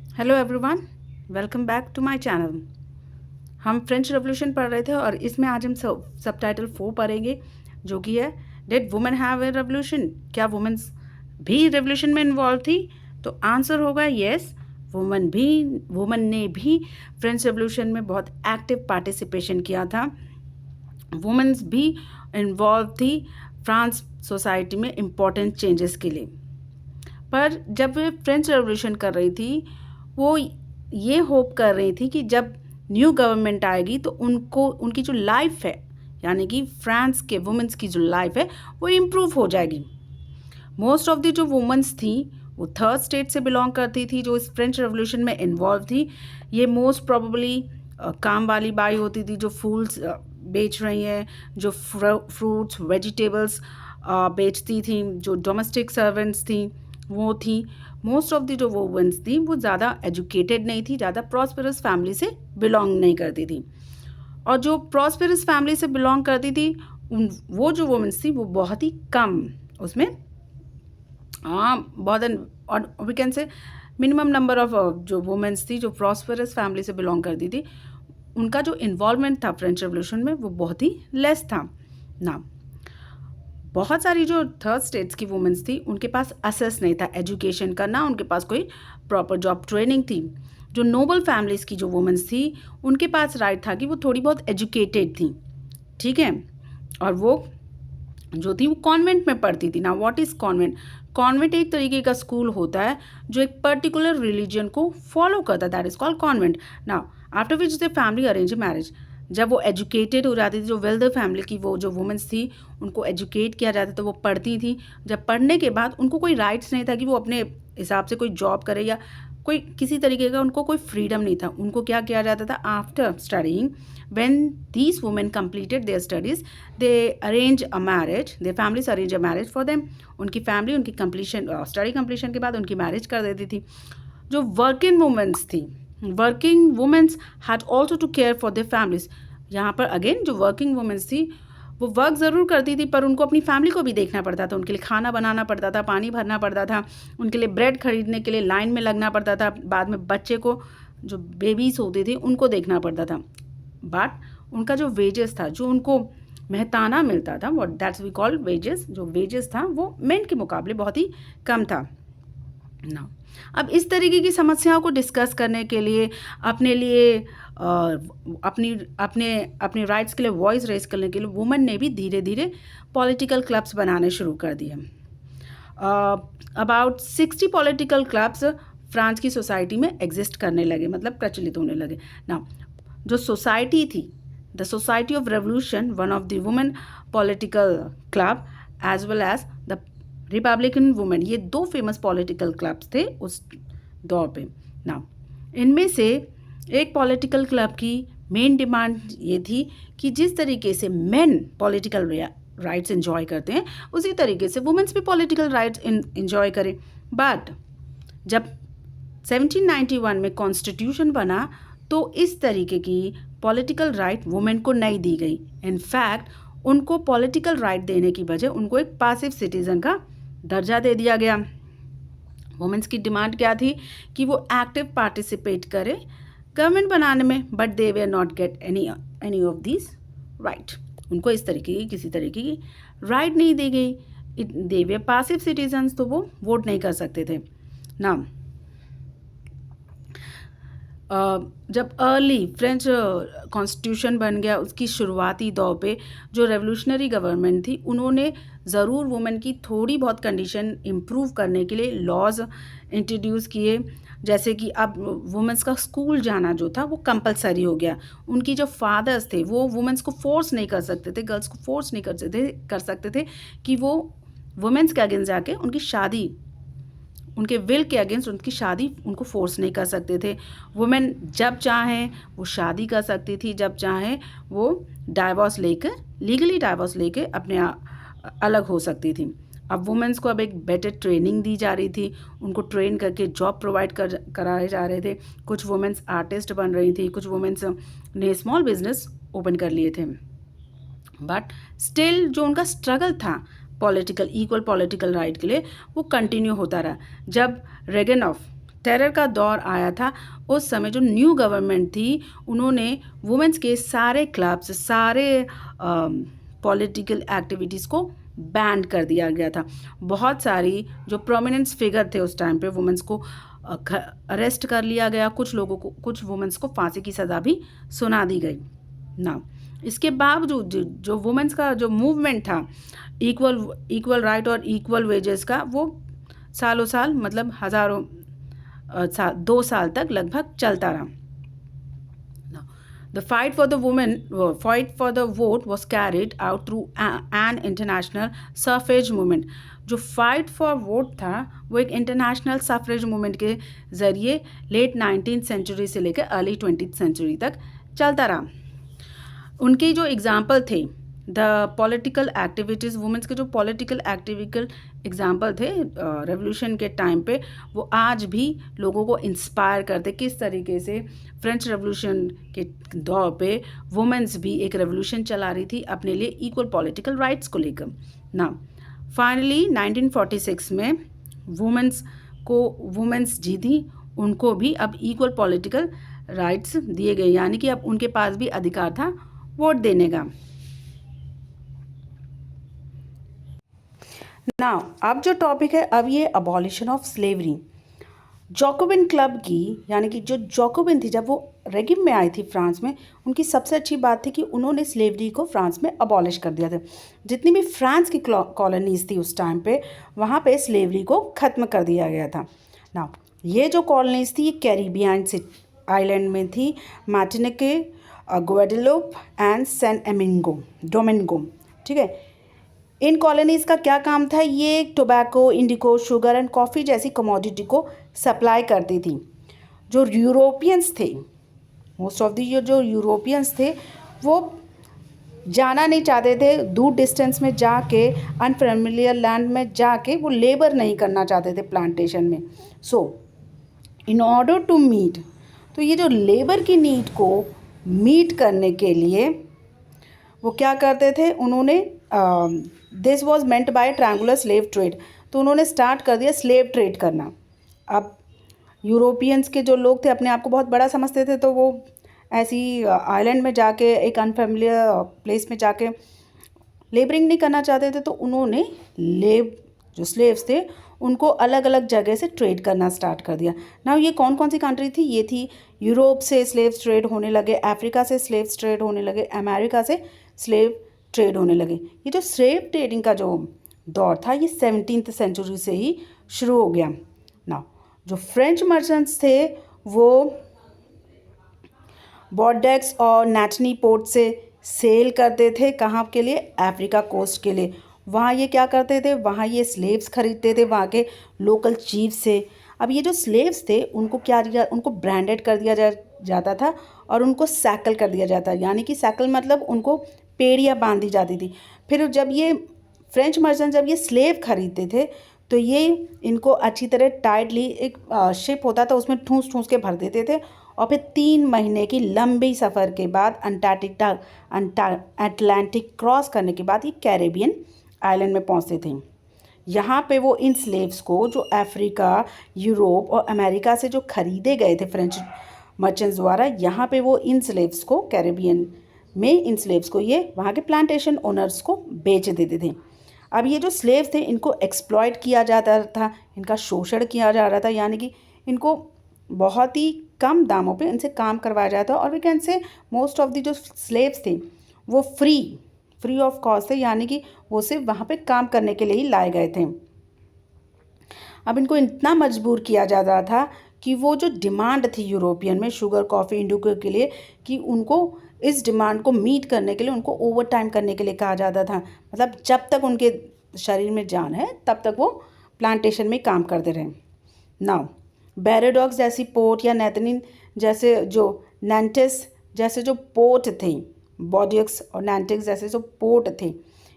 Hello everyone, welcome back to my channel. हम French revolution पढ़ रहे थे और इसमें आज हम सब टाइटल 4 पढ़ेंगे, जो कि है did women have a revolution. क्या वुमेन्स भी रेवोल्यूशन में इन्वॉल्व थी? तो आंसर होगा यस। वुमेन ने भी फ्रेंच रेवोल्यूशन में बहुत एक्टिव पार्टिसिपेशन किया था। वुमेन्स भी इन्वॉल्व थी फ्रांस सोसाइटी में इम्पोर्टेंट चेंजेस के लिए। पर जब वे फ्रेंच रेवोल्यूशन कर रही थी, वो ये होप कर रही थी कि जब न्यू गवर्नमेंट आएगी तो उनकी जो लाइफ है, यानी कि फ्रांस के वुमेन्स की जो लाइफ है वो इम्प्रूव हो जाएगी। मोस्ट ऑफ द जो वुमेन्स थी वो थर्ड स्टेट से बिलोंग करती थी, जो इस फ्रेंच रेवोल्यूशन में इन्वॉल्व थी। ये मोस्ट प्रोबेबली काम वाली बाई होती थी, जो फूल्स बेच रही हैं, जो फ्रूट्स वेजिटेबल्स बेचती थी, जो डोमेस्टिक सर्वेंट्स थी वो थी। मोस्ट ऑफ द जो वुमेन्स थी वो ज़्यादा एजुकेटेड नहीं थी, ज़्यादा प्रॉस्पेरस फैमिली से बिलोंग नहीं करती थी। और जो प्रॉस्पेरस फैमिली से बिलोंग करती थी वो जो वुमेन्स थी वो बहुत ही कम उसमें बहुत और we can say minimum number of जो वुमेन्स थी जो प्रॉस्पेरस फैमिली से बिलोंग करती थी, उनका जो इन्वॉल्वमेंट था फ्रेंच रेवोल्यूशन में वो बहुत ही लेस था ना। बहुत सारी जो थर्ड स्टेट्स की वुमेन्स थी उनके पास असेस नहीं था एजुकेशन का, ना उनके पास कोई प्रॉपर जॉब ट्रेनिंग थी। जो नोबल फैमिलीज़ की जो वुमेन्स थी उनके पास राइट था कि वो थोड़ी बहुत एजुकेटेड थी, ठीक है। और वो जो थी वो कॉन्वेंट में पढ़ती थी ना। What is convent? कॉन्वेंट एक तरीके का स्कूल होता है जो एक पर्टिकुलर रिलीजन को फॉलो करता है, that is called convent. Now after which the family arrange marriage, जब वो एजुकेटेड हो जाती थी, जो वेल्दर फैमिली की वो जो वुमेन्स थी उनको एजुकेट किया जाता था, वो पढ़ती थी। जब पढ़ने के बाद उनको कोई राइट्स नहीं था कि वो अपने हिसाब से कोई जॉब करे या कोई किसी तरीके का उनको कोई फ्रीडम नहीं था। उनको क्या किया जाता था? After studying, when these women completed their studies, they arrange a marriage, their families arrange a marriage for them। उनकी फैमिली उनकी कंप्लीशन स्टडी कंप्लीशन के बाद उनकी मैरिज कर देती थी। जो वर्किंग वुमेन्स थी, working womens had also to care for their families. यहाँ पर अगेन जो वर्किंग वुमेन्स थी वो वर्क ज़रूर करती थी, पर उनको अपनी फैमिली को भी देखना पड़ता था। उनके लिए खाना बनाना पड़ता था, पानी भरना पड़ता था, उनके लिए ब्रेड खरीदने के लिए लाइन में लगना पड़ता था, बाद में बच्चे को जो बेबीज़ होती थी उनको देखना पड़ता था। बट उनका जो वेजेस था, जो उनको मेहताना मिलता था, what that's we call wages, जो वेजेस था वो मेन के मुकाबले बहुत ही कम था ना। अब इस तरीके की समस्याओं को डिस्कस करने के लिए, अपने लिए अपनी अपने अपने राइट्स के लिए वॉइस रेज करने के लिए वुमेन ने भी धीरे धीरे पॉलिटिकल क्लब्स बनाने शुरू कर दिए। अबाउट 60 पॉलिटिकल क्लब्स फ्रांस की सोसाइटी में एग्जिस्ट करने लगे, मतलब प्रचलित होने लगे ना। जो सोसाइटी थी, the society of revolution, one of the women political club as well as the republican women, ये दो फेमस पॉलिटिकल क्लब्स थे उस दौर पे ना। इनमें से एक पॉलिटिकल क्लब की मेन डिमांड ये थी कि जिस तरीके से मेन पॉलिटिकल राइट्स एंजॉय करते हैं उसी तरीके से वुमेन्स भी पॉलिटिकल राइट्स एंजॉय करें। बट जब 1791 में कॉन्स्टिट्यूशन बना तो इस तरीके की पॉलिटिकल राइट वुमेन को नहीं दी गई। इनफैक्ट उनको पॉलिटिकल राइट देने की बजाय उनको एक पासिव सिटीज़न का दर्जा दे दिया गया। वुमेन्स की डिमांड क्या थी कि वो एक्टिव पार्टिसिपेट करे गवर्नमेंट बनाने में, but they way not get any of this right. उनको इस तरीके की किसी तरीके की राइट नहीं दी गई। दे वे पासिव सिटीजन्स, तो वो वोट नहीं कर सकते थे ना। जब अर्ली फ्रेंच कॉन्स्टिट्यूशन बन गया, उसकी शुरुआती दौर पे जो रेवोल्यूशनरी गवर्नमेंट थी उन्होंने ज़रूर वुमेन की थोड़ी बहुत कंडीशन इम्प्रूव करने के लिए लॉज इंट्रोड्यूस किए। जैसे कि अब वुमेन्स का स्कूल जाना जो था वो कंपलसरी हो गया। उनकी जो फादर्स थे वो वुमेन्स को फोर्स नहीं कर सकते थे, गर्ल्स को फोर्स नहीं कर सकते थे कि वो वुमेन्स के अगेंस्ट जाके उनकी शादी, उनके विल के अगेंस्ट उनकी शादी उनको फोर्स नहीं कर सकते थे। वुमेन जब चाहें वो शादी कर सकती थी, जब चाहें वो डाइवोर्स लेकर, लीगली डाइवोर्स लेके अपने अलग हो सकती थी। अब वुमेन्स को अब एक बेटर ट्रेनिंग दी जा रही थी, उनको ट्रेन करके जॉब प्रोवाइड कराए जा रहे थे। कुछ वुमेन्स आर्टिस्ट बन रही थी, कुछ वुमेन्स ने स्मॉल बिजनेस ओपन कर लिए थे। बट स्टिल जो उनका स्ट्रगल था इक्वल पॉलिटिकल राइट के लिए वो कंटिन्यू होता रहा। जब रेगन ऑफ टेरर का दौर आया था, उस समय जो न्यू गवर्नमेंट थी उन्होंने वुमेंस के सारे क्लब्स, सारे पॉलिटिकल एक्टिविटीज़ को बैन कर दिया गया था। बहुत सारी जो प्रोमिनेंस फिगर थे उस टाइम पे वुमेंस को अरेस्ट कर लिया गया, कुछ लोगों को, कुछ वुमेंस को फांसी की सज़ा भी सुना दी गई ना। इसके बावजूद जो वुमेंस का जो मूवमेंट था इक्वल राइट और इक्वल वेजेस का, वो सालों साल मतलब हज़ारों 2 साल तक लगभग चलता रहा। The fight for the vote was carried out through an international suffrage movement. जो फाइट फॉर वोट था वो एक इंटरनेशनल सफरेज मूवमेंट के ज़रिए लेट 19th सेंचुरी से लेकर अर्ली 20th सेंचुरी तक चलता रहा। उनके जो एग्जाम्पल थे द पॉलिटिकल एक्टिविटीज़, वुमेंस के जो पॉलिटिकल एक्टिविकल एग्जाम्पल थे रेवोल्यूशन के टाइम पे, वो आज भी लोगों को इंस्पायर करते किस तरीके से फ्रेंच रेवोल्यूशन के दौर पे वुमेंस भी एक रेवोल्यूशन चला रही थी अपने लिए इक्वल पॉलिटिकल राइट्स को लेकर ना। फाइनली 1946 में वुमेंस जीती, उनको भी अब इक्वल पॉलिटिकल राइट्स दिए गए, यानी कि अब उनके पास भी अधिकार था वोट देने का। नाउ अब जो टॉपिक है, अब ये अबॉलिशन ऑफ स्लेवरी। जॉकोबिन क्लब की, यानी कि जो जॉकोबिन थी, जब वो रेगिम में आई थी फ्रांस में, उनकी सबसे अच्छी बात थी कि उन्होंने स्लेवरी को फ्रांस में अबॉलिश कर दिया था। जितनी भी फ्रांस की कॉलोनीज थी उस टाइम पे, वहाँ पे स्लेवरी को ख़त्म कर दिया गया था। नाउ ये जो कॉलोनीज थी ये कैरिबियन से आइलैंड में थी, Martinique, Guadeloupe and San Domingo. ठीक है, इन कॉलोनीज़ का क्या काम था? ये tobacco, indigo, sugar and coffee जैसी कमोडिटी को सप्लाई करती थी। जो यूरोपियंस थे, मोस्ट ऑफ दी जो यूरोपियंस थे, वो जाना नहीं चाहते थे दूर डिस्टेंस में जाके, अनफेमिलियर लैंड में जाके वो लेबर नहीं करना चाहते थे प्लांटेशन में। सो इन ऑर्डर टू मीट, तो ये जो लेबर की नीड को मीट करने के लिए वो क्या करते थे, उन्होंने this was meant by triangular slave trade, तो उन्होंने स्टार्ट कर दिया स्लेव ट्रेड करना। अब यूरोपियंस के जो लोग थे अपने आप को बहुत बड़ा समझते थे, तो वो ऐसी आइलैंड में जाके, एक अनफेमिलियर प्लेस में जाके लेबरिंग नहीं करना चाहते थे, तो उन्होंने जो स्लेव्स थे उनको अलग अलग जगह से ट्रेड करना स्टार्ट कर दिया। ना ये कौन कौन सी कंट्री थी? ये थी यूरोप से स्लेव्स ट्रेड होने लगे, अफ्रीका से स्लेव्स ट्रेड होने लगे, अमेरिका से स्लेव ट्रेड होने लगे। ये जो स्लेव ट्रेडिंग का जो दौर था ये 17th सेंचुरी से ही शुरू हो गया। ना जो फ्रेंच मर्चेंट्स थे वो बॉर्डेक्स और नैटनी पोर्ट से सेल करते थे, कहाँ के लिए? अफ्रीका कोस्ट के लिए। वहाँ ये क्या करते थे? वहाँ ये स्लेव्स खरीदते थे वहाँ के लोकल चीफ से। अब ये जो स्लेव्स थे उनको ब्रांडेड कर दिया जाता था और उनको सैकल कर दिया जाता, यानी कि सैकल मतलब उनको पेड़ियाँ बांधी जाती थी। फिर जब ये फ्रेंच मर्चेंट जब ये स्लेव खरीदते थे तो ये इनको अच्छी तरह टाइटली एक शिप होता था उसमें ठूस ठूस के भर देते थे और फिर 3 महीने की लंबी सफ़र के बाद अटलांटिक क्रॉस करने के बाद ये कैरेबियन आइलैंड में पहुंचते थे। यहाँ पे वो इन स्लेव्स को जो अफ्रीका, यूरोप और अमेरिका से जो खरीदे गए थे फ्रेंच मर्चेंट्स द्वारा, यहाँ पे वो इन स्लेव्स को कैरेबियन में इन स्लेव्स को ये वहाँ के प्लांटेशन ओनर्स को बेच देते थे। अब ये जो स्लेव्स थे इनको एक्सप्लॉयट किया जाता था, इनका शोषण किया जा रहा था, यानी कि इनको बहुत ही कम दामों पे इनसे काम करवाया जाता और we can say most of the जो स्लेव्स थे वो फ्री ऑफ कॉस्ट थे, यानी कि वो सिर्फ वहाँ पे काम करने के लिए ही लाए गए थे। अब इनको इतना मजबूर किया जाता था कि वो जो डिमांड थी यूरोपियन में शुगर, कॉफ़ी, इंडिको के लिए, कि उनको इस डिमांड को मीट करने के लिए उनको ओवर टाइम करने के लिए कहा जाता था। मतलब जब तक उनके शरीर में जान है तब तक वो प्लांटेशन में काम करते रहे। नाउ बैरोडॉक्स जैसी पोर्ट या नैथनिन जैसे जो नैंटिस जैसे जो पोर्ट थे, बॉडियक्स और नैंटिक्स जैसे जो पोर्ट थे,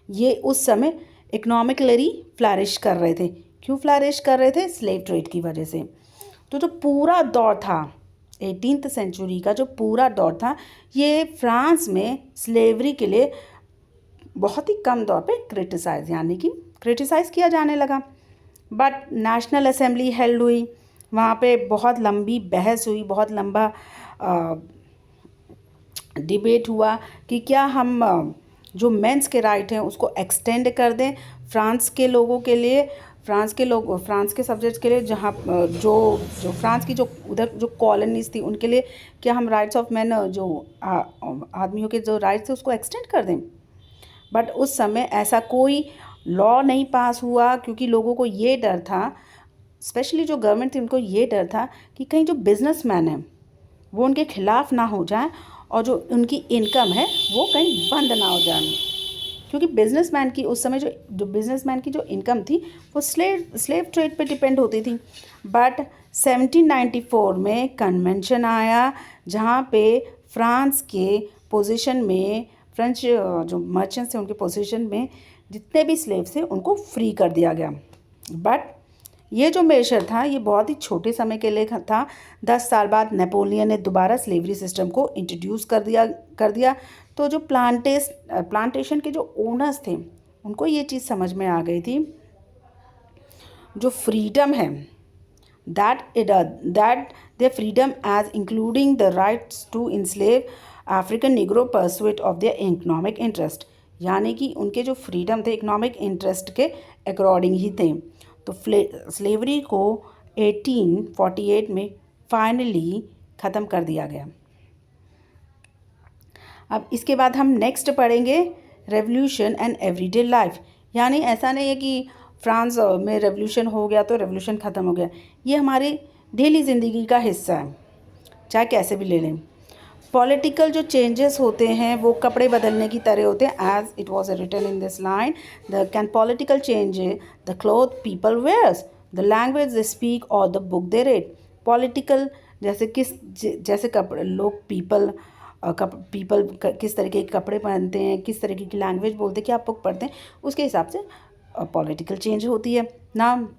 ये उस समय इकोनॉमिकली फ्लरिश कर रहे थे। क्यों फ्लरिश कर रहे थे? स्लेव ट्रेड की वजह से। तो जो पूरा दौर था 18th सेंचुरी का, जो पूरा दौर था, ये फ्रांस में स्लेवरी के लिए बहुत ही कम दौर पे क्रिटिसाइज़ किया जाने लगा। बट नेशनल असेंबली हेल्ड हुई वहाँ पे बहुत लंबी बहस हुई, बहुत लंबा डिबेट हुआ कि क्या हम जो मेंस के राइट हैं उसको एक्सटेंड कर दें फ्रांस के लोगों के लिए, फ्रांस के सब्जेक्ट्स के लिए, जहाँ जो जो फ्रांस की जो उधर जो कॉलोनीज थी उनके लिए क्या हम राइट्स ऑफ मैन जो आदमियों के जो राइट्स थे उसको एक्सटेंड कर दें। बट उस समय ऐसा कोई लॉ नहीं पास हुआ, क्योंकि लोगों को ये डर था, स्पेशली जो गवर्नमेंट थी उनको ये डर था कि कहीं जो बिजनेसमैन हैं वो उनके खिलाफ़ ना हो जाए और जो उनकी इनकम है वो कहीं बंद ना हो जाए, क्योंकि बिजनेसमैन की उस समय जो बिजनेसमैन की जो इनकम थी वो स्लेव ट्रेड पे डिपेंड होती थी। बट 1794 में कन्वेंशन आया जहाँ पे फ्रांस के पोजीशन में, फ्रेंच जो मर्चेंट्स थे उनके पोजीशन में जितने भी स्लेव्स थे उनको फ्री कर दिया गया। बट ये जो मेजर था ये बहुत ही छोटे समय के लिए था। 10 साल बाद नेपोलियन ने दोबारा स्लेवरी सिस्टम को इंट्रोड्यूस कर दिया। तो जो प्लांटेशन के जो ओनर्स थे उनको ये चीज़ समझ में आ गई थी, जो फ्रीडम है that their freedom as including the rights to enslave African Negro pursuit of their economic interest, यानी कि उनके जो फ्रीडम थे इकोनॉमिक इंटरेस्ट के अकॉर्डिंग ही थे। तो स्लेवरी को 1848 में फाइनली ख़त्म कर दिया गया। अब इसके बाद हम नेक्स्ट पढ़ेंगे रेवोल्यूशन एंड एवरीडे लाइफ। यानी ऐसा नहीं है कि फ्रांस में रेवोल्यूशन हो गया तो रेवोल्यूशन ख़त्म हो गया, ये हमारी डेली ज़िंदगी का हिस्सा है, चाहे कैसे भी ले लें। पॉलिटिकल जो चेंजेस होते हैं वो कपड़े बदलने की तरह होते हैं, as it was written in this line, the can political change the cloth people wears, the language they speak और the book they read. Political जैसे कपड़े लोग पीपल किस तरीके के कपड़े पहनते हैं, किस तरीके की लैंग्वेज बोलते हैं, क्या बुक पढ़ते हैं, उसके हिसाब से पॉलिटिकल चेंज होती है ना।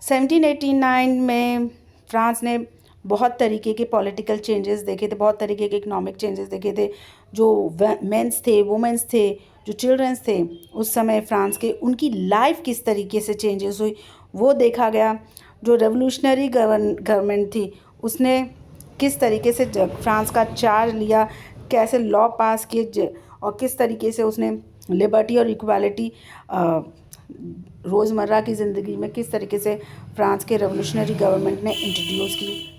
1789 में फ्रांस ने बहुत तरीके के पॉलिटिकल चेंजेस देखे थे, बहुत तरीके के इकोनॉमिक चेंजेस देखे थे। जो मेंस थे, वुमेंस थे, जो चिल्ड्रंस थे उस समय फ्रांस के, उनकी लाइफ किस तरीके से चेंजेस हुई वो देखा गया। जो रेवोल्यूशनरी गवर्नमेंट थी उसने किस तरीके से फ्रांस का चार्ज लिया, कैसे लॉ पास किए और किस तरीके से उसने लिबर्टी और इक्वालिटी रोज़मर्रा की ज़िंदगी में किस तरीके से फ्रांस के रेवोल्यूशनरी गवर्नमेंट ने इंट्रोड्यूस की।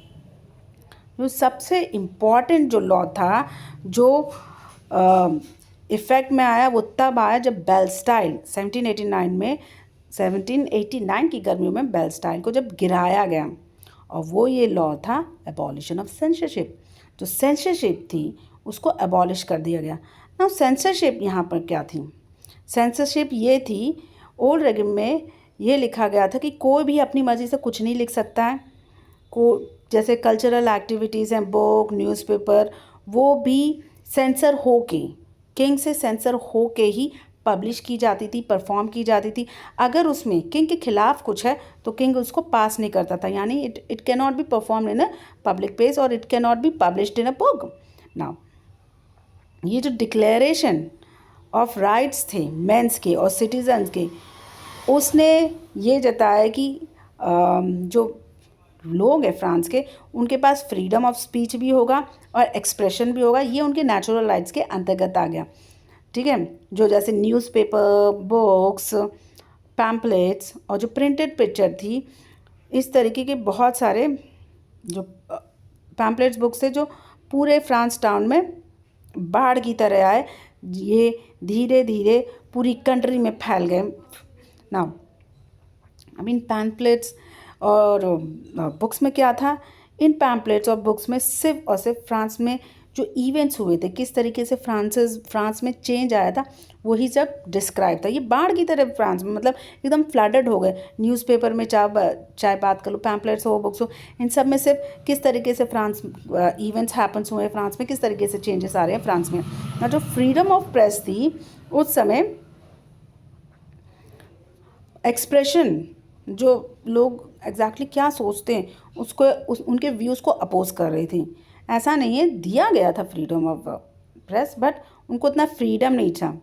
जो सबसे इम्पॉर्टेंट जो लॉ था जो इफ़ेक्ट में आया वो तब आया जब बेलस्टाइल 1789 की गर्मियों में बेलस्टाइल को जब गिराया गया, और वो ये लॉ था एबॉलिशन ऑफ सेंसरशिप। जो सेंसरशिप थी उसको एबॉलिश कर दिया गया ना। सेंसरशिप यहाँ पर क्या थी? सेंसरशिप ये थी, ओल्ड रेजिम में ये लिखा गया था कि कोई भी अपनी मर्ज़ी से कुछ नहीं लिख सकता है। जैसे कल्चरल एक्टिविटीज़ हैं, बुक, न्यूज़पेपर, वो भी सेंसर हो के, किंग से सेंसर हो के ही पब्लिश की जाती थी, परफॉर्म की जाती थी। अगर उसमें किंग के खिलाफ कुछ है तो किंग उसको पास नहीं करता था, यानी it can not be perform in a public place और it can not be published in a book. Now ये जो डिक्लेरेशन ऑफ राइट्स थे मेंस के और सिटीजन्स के, उसने ये जताया कि जो लोग हैं फ्रांस के उनके पास फ्रीडम ऑफ स्पीच भी होगा और एक्सप्रेशन भी होगा, ये उनके नेचुरल राइट्स के अंतर्गत आ गया। ठीक है, जो जैसे न्यूज़पेपर, बुक्स, पैम्पलेट्स और जो प्रिंटेड पिक्चर थी, इस तरीके के बहुत सारे जो पैम्पलेट्स बुक्स थे जो पूरे फ्रांस टाउन में बाढ़ की तरह आए, ये धीरे धीरे पूरी कंट्री में फैल गए। नाउ आई मीन पैम्पलेट्स और बुक्स में क्या था, इन पैम्पलेट्स और बुक्स में सिर्फ और सिर्फ फ्रांस में जो इवेंट्स हुए थे, किस तरीके से फ्रांस में चेंज आया था, वही सब डिस्क्राइब था। ये बाढ़ की तरह फ्रांस में मतलब एकदम फ्लडेड हो गए। न्यूज़पेपर में चाहे बात कर लो, पैम्पलेट्स हो, बुक्स हो, इन सब में सिर्फ किस तरीके से फ्रांस इवेंट्स हैपन्स हुए फ्रांस में, किस तरीके से चेंजेस आ रहे हैं फ्रांस में। ना जो फ्रीडम ऑफ प्रेस थी उस समय, एक्सप्रेशन, जो लोग एग्जैक्टली क्या सोचते हैं उसको उनके व्यूज़ को अपोज कर रही थी। ऐसा नहीं है, दिया गया था फ्रीडम ऑफ प्रेस, बट उनको इतना फ्रीडम नहीं था।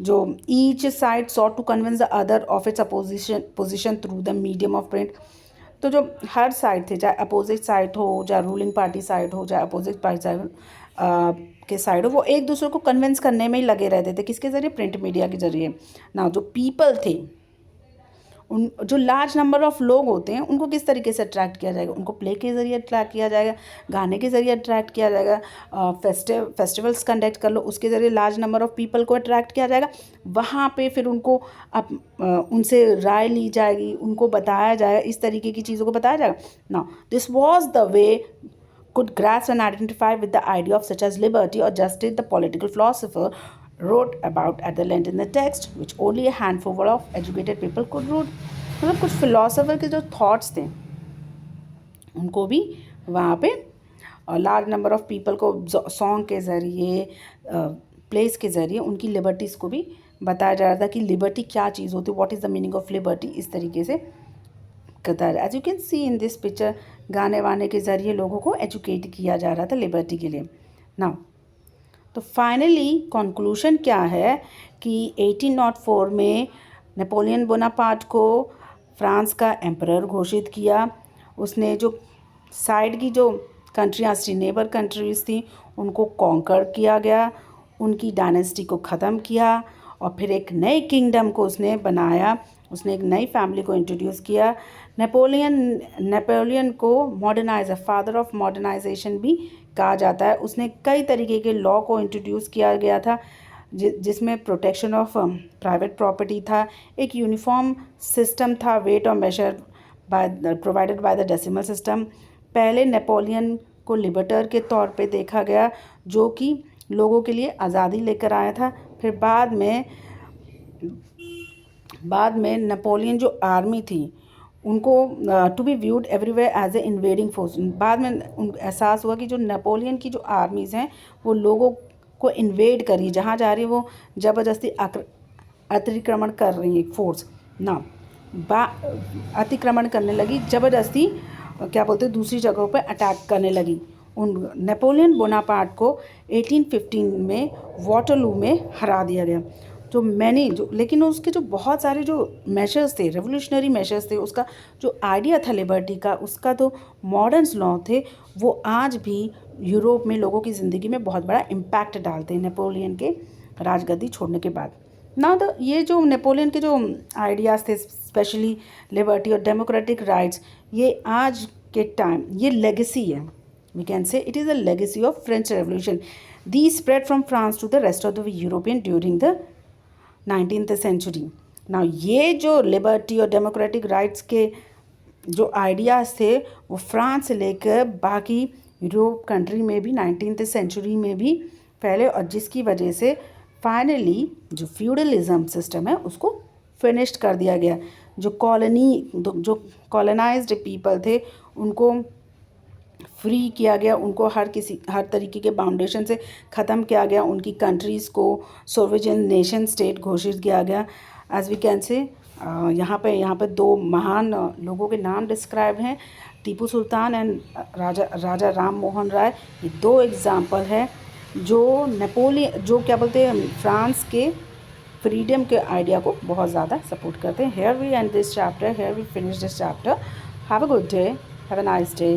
जो each side sought to convince the other of its position through the medium of print. तो जो हर साइड थे, चाहे अपोजिट साइड हो, चाहे रूलिंग पार्टी साइड हो, चाहे अपोजिट पार्टी साइड के साइड हो, वो एक दूसरे को कन्विंस करने में ही लगे रहते थे। किसके ज़रिए? प्रिंट मीडिया के ज़रिए ना। जो पीपल थे, उन जो लार्ज नंबर ऑफ़ लोग होते हैं, उनको किस तरीके से अट्रैक्ट किया जाएगा? उनको प्ले के ज़रिए अट्रैक्ट किया जाएगा, गाने के ज़रिए अट्रैक्ट किया जाएगा, फेस्टिवल्स कंडक्ट कर लो, उसके ज़रिए लार्ज नंबर ऑफ़ पीपल को अट्रैक्ट किया जाएगा। वहाँ पे फिर उनको उनसे राय ली जाएगी, उनको बताया जाएगा, इस तरीके की चीज़ों को बताया जाएगा। Now this was the way could grasp and identify with the idea of such as liberty or justice, the political philosopher wrote about at the length in the text, which only a handful of educated people could read. मतलब कुछ philosopher के जो thoughts थे, उनको भी वहाँ पे large number of people को सॉन्ग के ज़रिए, प्लेस के ज़रिए उनकी लिबर्टीज़ को भी बताया जा रहा था कि लिबर्टी क्या चीज़ होती है, what is the meaning of liberty, इस तरीके से कतार। As you can see in this picture, गाने वाने के ज़रिए लोगों को एजुकेट किया जा रहा था लिबर्टी के लिए। नाउ तो फाइनली कंक्लूशन क्या है कि 1804 में नेपोलियन बोनापार्ट को फ्रांस का एम्परर घोषित किया। उसने जो साइड की जो कंट्रियाँ थी, नेबर कंट्रीज़ थी, उनको कॉन्कर किया गया, उनकी डायनेस्टी को ख़त्म किया और फिर एक नए किंगडम को उसने बनाया। उसने एक नई फैमिली को इंट्रोड्यूस किया। नेपोलियन को मॉडर्नाइजर, फादर ऑफ मॉडर्नाइजेशन भी कहा जाता है। उसने कई तरीके के लॉ को इंट्रोड्यूस किया गया था, जिसमें प्रोटेक्शन ऑफ प्राइवेट प्रॉपर्टी था, एक यूनिफॉर्म सिस्टम था, वेट और measure provided by the decimal system. पहले नेपोलियन को लिबर्टर के तौर पे देखा गया, जो कि लोगों के लिए आज़ादी लेकर आया था। फिर बाद में नेपोलियन जो आर्मी थी, उनको to be viewed everywhere as a invading force. बाद में एहसास हुआ कि जो नेपोलियन की जो आर्मीज़ हैं, वो लोगों को इन्वेड कर रही, जहाँ जा रही है वो ज़बरदस्ती अतिक्रमण कर रही है, फोर्स ना अतिक्रमण करने लगी, ज़बरदस्ती क्या बोलते हैं, दूसरी जगहों पर अटैक करने लगी। उन नेपोलियन बोनापार्ट को 1815 में वाटरलू में हरा दिया गया। लेकिन उसके जो बहुत सारे जो मेजर्स थे, रेवोल्यूशनरी मेजर्स थे, उसका जो आइडिया था लिबर्टी का, उसका तो मॉडर्न लॉ थे, वो आज भी यूरोप में लोगों की ज़िंदगी में बहुत बड़ा इम्पैक्ट डालते हैं नेपोलियन के राजगद्दी छोड़ने के बाद। ये जो नेपोलियन के जो आइडियाज़ थे, स्पेशली लिबर्टी और डेमोक्रेटिक राइट्स, ये आज के टाइम ये लेगेसी है। We can say it is a legacy of French revolution. The spread from France to the rest of the European during the 19th century. Now ये जो liberty और democratic rights के जो आइडियाज़ थे, वो France से लेकर बाकी यूरोप कंट्री में भी 19th सेंचुरी में भी फैले, और जिसकी वजह से फाइनली जो फ्यूडलिज्म सिस्टम है उसको फिनिश्ड कर दिया गया। जो कॉलोनाइज्ड पीपल थे, उनको फ्री किया गया, उनको हर तरीके के बाउंडेशन से ख़त्म किया गया, उनकी कंट्रीज़ को सोवरेन नेशन स्टेट घोषित किया गया। एज वी कैन से यहाँ पे दो महान लोगों के नाम डिस्क्राइब हैं, टीपू सुल्तान एंड राजा राम मोहन राय। ये दो एग्जाम्पल है जो क्या बोलते हैं, फ्रांस के फ्रीडम के आइडिया को बहुत ज़्यादा सपोर्ट करते हैं। Here we end this chapter, here we finish this chapter. Have a good day, have a nice day.